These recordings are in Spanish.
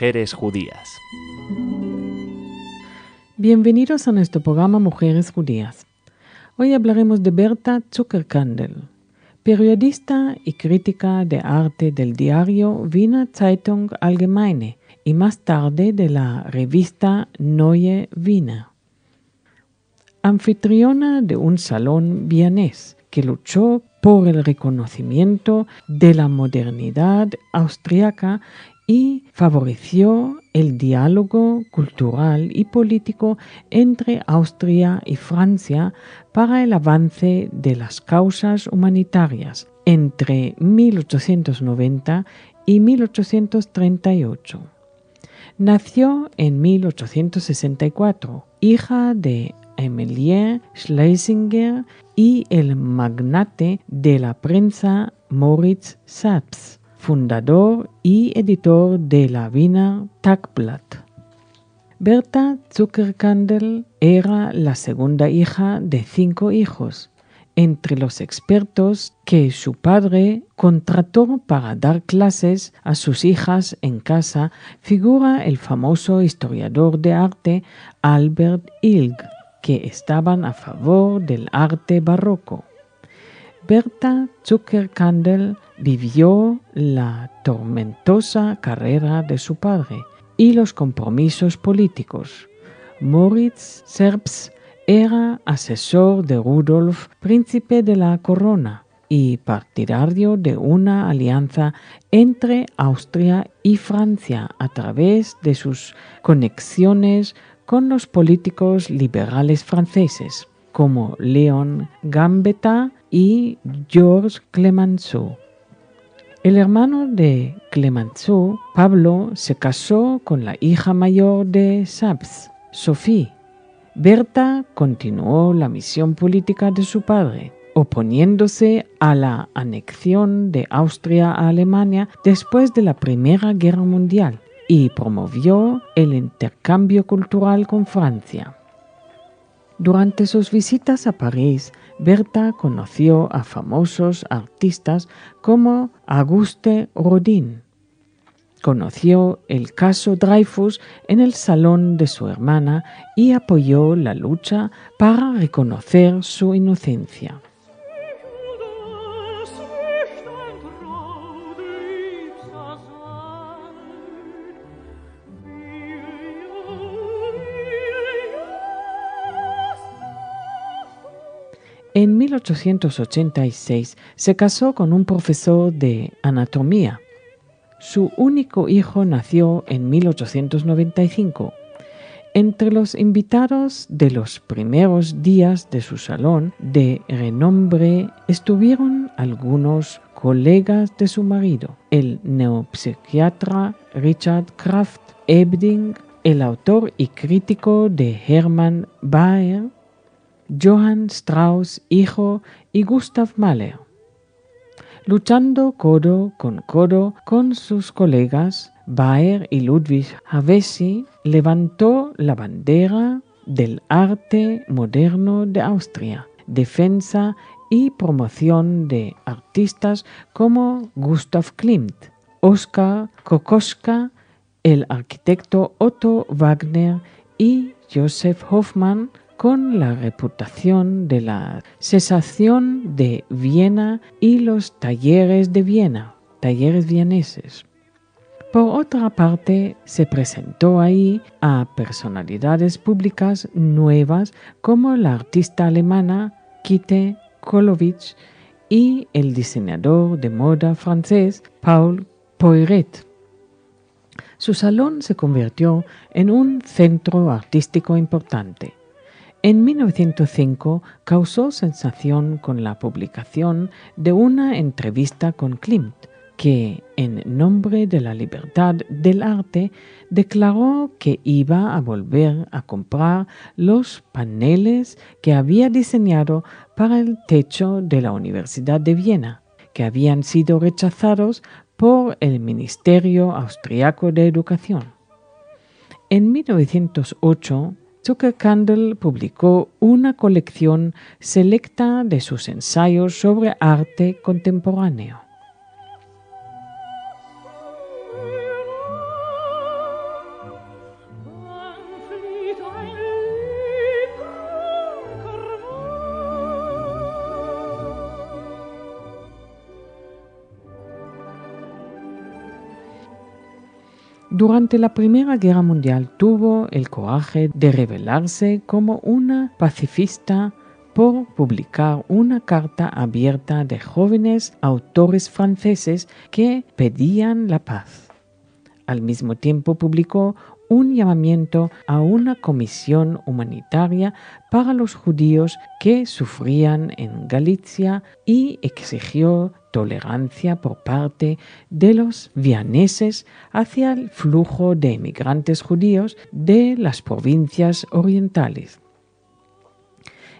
Mujeres Judías. Bienvenidos a nuestro programa Mujeres Judías. Hoy hablaremos de Berta Zuckerkandel, periodista y crítica de arte del diario Wiener Zeitung Allgemeine y más tarde de la revista Neue Wiener. Anfitriona de un salón vienés que luchó por el reconocimiento de la modernidad austriaca y favoreció el diálogo cultural y político entre Austria y Francia para el avance de las causas humanitarias entre 1890 y 1838. Nació en 1864, hija de Emilie Schlesinger y el magnate de la prensa Moritz Saps, fundador y editor de la Wiener Tagblatt. Berta Zuckerkandel era la segunda hija de 5 hijos. Entre los expertos que su padre contrató para dar clases a sus hijas en casa figura el famoso historiador de arte Albert Ilg, que estaban a favor del arte barroco. Berta Zuckerkandel vivió la tormentosa carrera de su padre y los compromisos políticos. Moritz Saps era asesor de Rudolf, príncipe de la corona, y partidario de una alianza entre Austria y Francia a través de sus conexiones con los políticos liberales franceses, como Léon Gambetta y Georges Clemenceau. El hermano de Clemenceau, Pablo, se casó con la hija mayor de Saps, Sophie. Berta continuó la misión política de su padre, oponiéndose a la anexión de Austria a Alemania después de la Primera Guerra Mundial y promovió el intercambio cultural con Francia. Durante sus visitas a París, Berta conoció a famosos artistas como Auguste Rodin. Conoció el caso Dreyfus en el salón de su hermana y apoyó la lucha para reconocer su inocencia. En 1886 se casó con un profesor de anatomía. Su único hijo nació en 1895. Entre los invitados de los primeros días de su salón de renombre estuvieron algunos colegas de su marido, el neuropsiquiatra Richard Kraft Ebding, el autor y crítico de Hermann Baer, Johann Strauss hijo y Gustav Mahler. Luchando codo con sus colegas, Baer y Ludwig Havesi levantó la bandera del arte moderno de Austria, defensa y promoción de artistas como Gustav Klimt, Oskar Kokoschka, el arquitecto Otto Wagner y Joseph Hoffmann, con la reputación de la Sensación de Viena y los talleres de Viena, talleres vieneses. Por otra parte, se presentó ahí a personalidades públicas nuevas como la artista alemana Kitty Kollowitz y el diseñador de moda francés Paul Poiret. Su salón se convirtió en un centro artístico importante. En 1905 causó sensación con la publicación de una entrevista con Klimt, que, en nombre de la libertad del arte, declaró que iba a volver a comprar los paneles que había diseñado para el techo de la Universidad de Viena, que habían sido rechazados por el Ministerio Austriaco de Educación. En 1908, Zuckerkandel publicó una colección selecta de sus ensayos sobre arte contemporáneo. Durante la Primera Guerra Mundial tuvo el coraje de revelarse como una pacifista por publicar una carta abierta de jóvenes autores franceses que pedían la paz. Al mismo tiempo publicó un llamamiento a una comisión humanitaria para los judíos que sufrían en Galicia y exigió tolerancia por parte de los vianeses hacia el flujo de emigrantes judíos de las provincias orientales.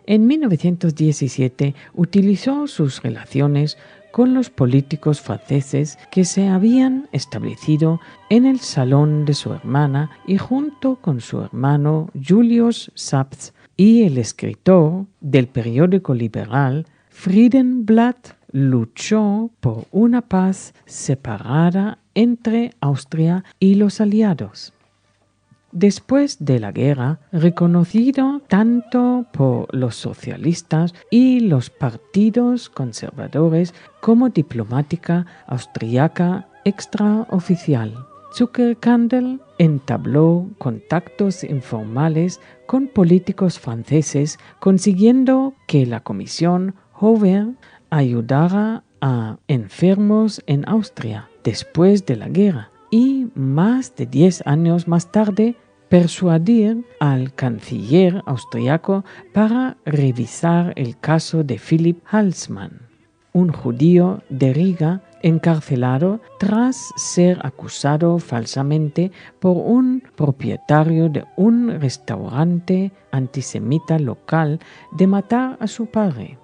En 1917 utilizó sus relaciones con los políticos franceses que se habían establecido en el salón de su hermana y junto con su hermano Julius Saps y el escritor del periódico liberal Friedenblatt luchó por una paz separada entre Austria y los aliados. Después de la guerra, reconocido tanto por los socialistas y los partidos conservadores como diplomática austriaca extraoficial, Zuckerkandl entabló contactos informales con políticos franceses, consiguiendo que la Comisión Hoover ayudara a enfermos en Austria después de la guerra y más de 10 años más tarde persuadir al canciller austriaco para revisar el caso de Philipp Halsmann, un judío de Riga encarcelado tras ser acusado falsamente por un propietario de un restaurante antisemita local de matar a su padre.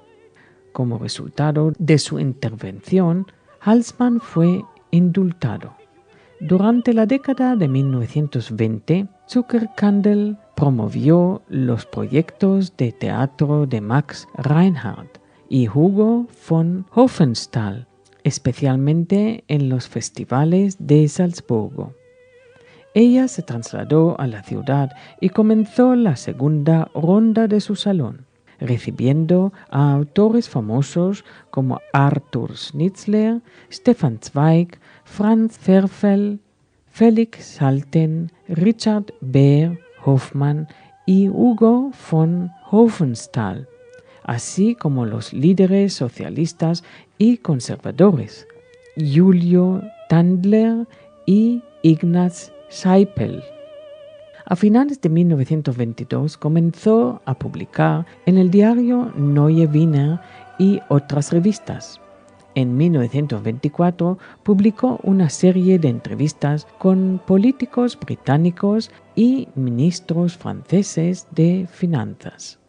Como resultado de su intervención, Halsmann fue indultado. Durante la década de 1920, Zuckerkandl promovió los proyectos de teatro de Max Reinhardt y Hugo von Hofmannsthal, especialmente en los festivales de Salzburgo. Ella se trasladó a la ciudad y comenzó la segunda ronda de su salón, recibiendo a autores famosos como Arthur Schnitzler, Stefan Zweig, Franz Werfel, Felix Salten, Richard Baer Hoffmann y Hugo von Hofmannsthal, así como los líderes socialistas y conservadores, Julio Tandler y Ignaz Seipel. A finales de 1922 comenzó a publicar en el diario Neue Wiener y otras revistas. En 1924 publicó una serie de entrevistas con políticos británicos y ministros franceses de finanzas.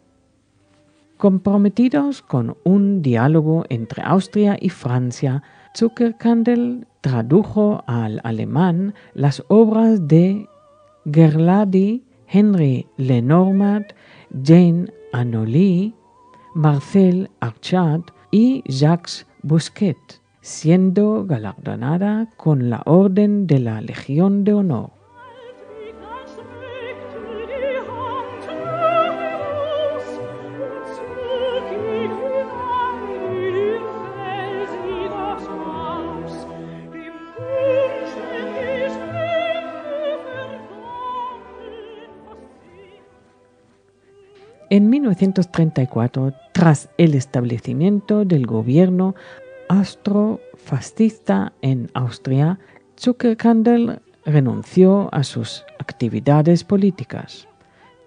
Comprometidos con un diálogo entre Austria y Francia, Zuckerkandl tradujo al alemán las obras de Gerlady, Henry Lenormand, Jane Anouilh, Marcel Archat y Jacques Busquet, siendo galardonada con la Orden de la Legión de Honor. En 1934, tras el establecimiento del gobierno austrofascista en Austria, Zuckerkandl renunció a sus actividades políticas.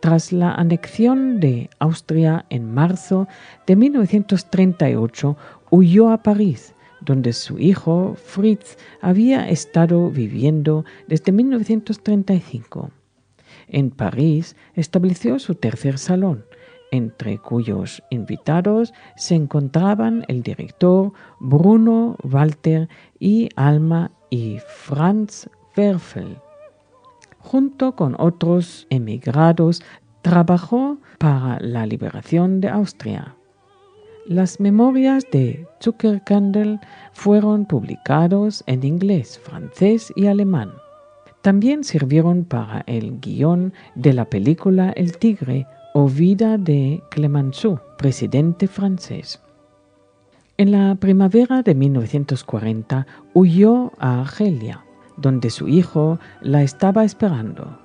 Tras la anexión de Austria en marzo de 1938, huyó a París, donde su hijo Fritz había estado viviendo desde 1935. En París estableció su tercer salón, entre cuyos invitados se encontraban el director Bruno Walter y Alma y Franz Werfel. Junto con otros emigrados, trabajó para la liberación de Austria. Las memorias de Zuckerkandl fueron publicados en inglés, francés y alemán. También sirvieron para el guión de la película El Tigre o Vida de Clemenceau, presidente francés. En la primavera de 1940 huyó a Argelia, donde su hijo la estaba esperando.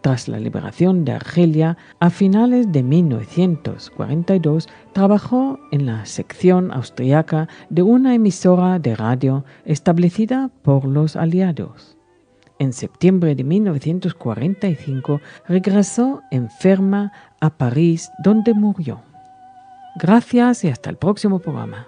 Tras la liberación de Argelia, a finales de 1942, trabajó en la sección austriaca de una emisora de radio establecida por los aliados. En septiembre de 1945 regresó enferma a París, donde murió. Gracias y hasta el próximo programa.